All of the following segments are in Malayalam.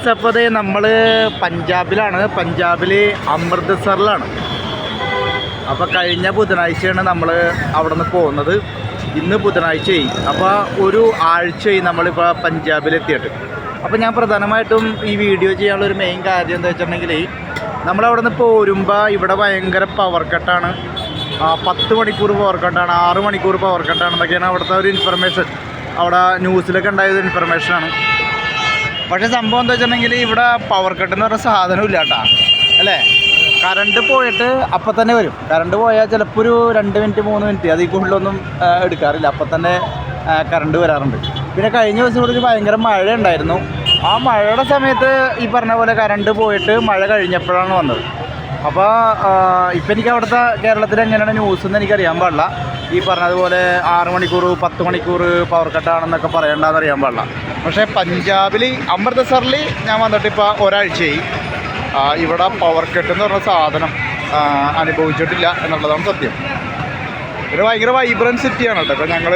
അപ്പോൾ നമ്മൾ പഞ്ചാബിൽ അമൃത്സറിലാണ്. അപ്പോൾ കഴിഞ്ഞ ബുധനാഴ്ചയാണ് നമ്മൾ അവിടെ നിന്ന് പോകുന്നത്. ഇന്ന് ബുധനാഴ്ചയായി. അപ്പോൾ ഒരു ആഴ്ചയായി നമ്മളിപ്പോൾ പഞ്ചാബിലെത്തിയിട്ട്. അപ്പോൾ ഞാൻ പ്രധാനമായിട്ടും ഈ വീഡിയോ ചെയ്യാനുള്ളൊരു മെയിൻ കാര്യം എന്താ വെച്ചിട്ടുണ്ടെങ്കിൽ, നമ്മളവിടെ നിന്ന് പോരുമ്പോൾ ഇവിടെ ഭയങ്കര പവർ കട്ടാണ്. 10 മണിക്കൂർ പവർ കട്ടാണ്, 6 മണിക്കൂർ പവർ കട്ടാണെന്നൊക്കെയാണ് അവിടുത്തെ ഒരു ഇൻഫർമേഷൻ. അവിടെ ന്യൂസിലൊക്കെ ഉണ്ടായത് ഇൻഫർമേഷനാണ്. പക്ഷേ സംഭവം എന്താ വെച്ചിട്ടുണ്ടെങ്കിൽ ഇവിടെ പവർ കട്ട് എന്ന് പറഞ്ഞ സാധനം ഇല്ല കേട്ടോ, അല്ലേ? കറണ്ട് പോയിട്ട് അപ്പം തന്നെ വരും. കറണ്ട് പോയാൽ ചിലപ്പോൾ ഒരു 2 മിനിറ്റ് 3 മിനിറ്റ് അതിൽ കൂടുതലൊന്നും എടുക്കാറില്ല, അപ്പം തന്നെ കറണ്ട് വരാറുണ്ട്. പിന്നെ കഴിഞ്ഞ ദിവസം ഇവിടെ ഭയങ്കര മഴ ഉണ്ടായിരുന്നു. ആ മഴയുടെ സമയത്ത് ഈ പറഞ്ഞ പോലെ കറണ്ട് പോയിട്ട് മഴ കഴിഞ്ഞപ്പോഴാണ് വന്നത്. അപ്പോൾ ഇപ്പം എനിക്ക് അവിടുത്തെ കേരളത്തിൽ എങ്ങനെയാണ് ന്യൂസ് എന്ന് എനിക്കറിയാൻ പാടില്ല. ഈ പറഞ്ഞതുപോലെ 6 മണിക്കൂർ 10 മണിക്കൂർ പവർ കട്ടാണെന്നൊക്കെ പറയണ്ടെന്ന് അറിയാൻ പാടില്ല. പക്ഷേ പഞ്ചാബിൽ അമൃത്സറിൽ ഞാൻ വന്നിട്ട് ഇപ്പോൾ ഒരാഴ്ചയായി. ഇവിടെ പവർ കട്ട് എന്ന് പറഞ്ഞ സാധനം അനുഭവിച്ചിട്ടില്ല എന്നുള്ളതാണ് സത്യം. ഒരു ഭയങ്കര വൈബ്രൻറ്റ് സിറ്റിയാണ് കേട്ടോ. ഇപ്പോൾ ഞങ്ങൾ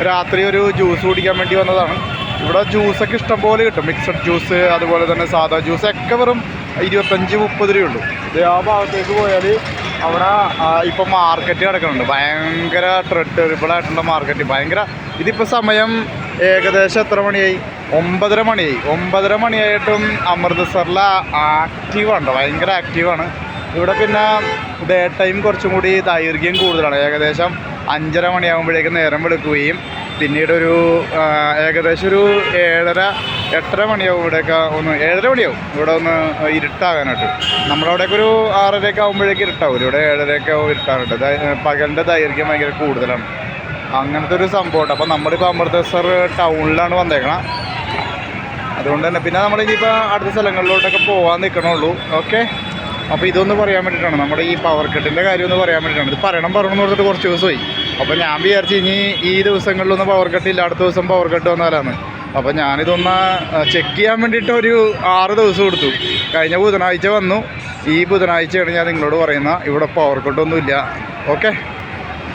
രാത്രി ഒരു ജ്യൂസ് കുടിക്കാൻ വേണ്ടി വന്നതാണ്. ഇവിടെ ജ്യൂസൊക്കെ ഇഷ്ടംപോലെ കിട്ടും. മിക്സഡ് ജ്യൂസ്, അതുപോലെ തന്നെ സാധാ ജ്യൂസ് ഒക്കെ വെറും 25-30 രൂപയുള്ളൂ. ആ ഭാഗത്തേക്ക് പോയാൽ അവിടെ ഇപ്പോൾ മാർക്കറ്റ് കിടക്കുന്നുണ്ട്. ഭയങ്കര ട്രെഡിബിളായിട്ടുള്ള മാർക്കറ്റ്. ഭയങ്കര ഇതിപ്പോൾ സമയം ഏകദേശം എത്ര മണിയായി? 9:30 മണിയായി. 9:30 മണിയായിട്ടും അമൃത്സറിൽ ആക്റ്റീവാണ്, ഭയങ്കര ആക്റ്റീവാണ് ഇവിടെ. പിന്നെ ഡേ ടൈം കുറച്ചും കൂടി ദൈർഘ്യം കൂടുതലാണ്. ഏകദേശം 5:30 മണിയാകുമ്പോഴേക്ക് നേരം വെളുക്കുകയും പിന്നീട് ഒരു ഏകദേശം ഒരു 7:30-8:30 മണിയാവും ഇവിടെയൊക്കെ. 7:30 മണിയാവും ഇവിടെ ഒന്ന് ഇരുട്ടാകാനായിട്ട്. നമ്മളവിടെയൊക്കെ ഒരു 6:30 ആകുമ്പോഴേക്ക് ഇരുട്ടാവും. ഇവിടെ 7:30 ഇരുട്ടാറുണ്ട്. പകലിൻ്റെ ദൈർഘ്യം ഭയങ്കര കൂടുതലാണ്. അങ്ങനത്തെ ഒരു സംഭവമുണ്ട്. അപ്പോൾ നമ്മളിപ്പോൾ അമൃത്സർ ടൗണിലാണ് വന്നേക്കണം. അതുകൊണ്ട് തന്നെ പിന്നെ നമ്മളിനിപ്പോൾ അടുത്ത സ്ഥലങ്ങളിലോട്ടൊക്കെ പോകാൻ നിൽക്കണുള്ളൂ. ഓക്കെ, അപ്പോൾ ഇതൊന്ന് പറയാൻ വേണ്ടിയിട്ടാണ്, നമ്മുടെ ഈ പവർ കട്ടിൻ്റെ കാര്യം ഒന്ന് പറയാൻ വേണ്ടിയിട്ടാണ്. ഇത് പറയണമെന്ന് പറഞ്ഞിട്ട് കുറച്ച് ദിവസമായി. അപ്പോൾ ഞാൻ വിചാരിച്ചു ഇനി ഈ ദിവസങ്ങളിലൊന്നും പവർ കട്ടില്ല, അടുത്ത ദിവസം പവർ കട്ട് വന്നാലാണ്. അപ്പോൾ ഞാനിതൊന്ന് ചെക്ക് ചെയ്യാൻ വേണ്ടിയിട്ട് ഒരു 6 ദിവസം കൊടുത്തു. കഴിഞ്ഞ ബുധനാഴ്ച വന്നു. ഈ ബുധനാഴ്ചയാണ് ഞാൻ നിങ്ങളോട് പറയുന്നത് ഇവിടെ പവർ കട്ടൊന്നുമില്ല. ഓക്കെ.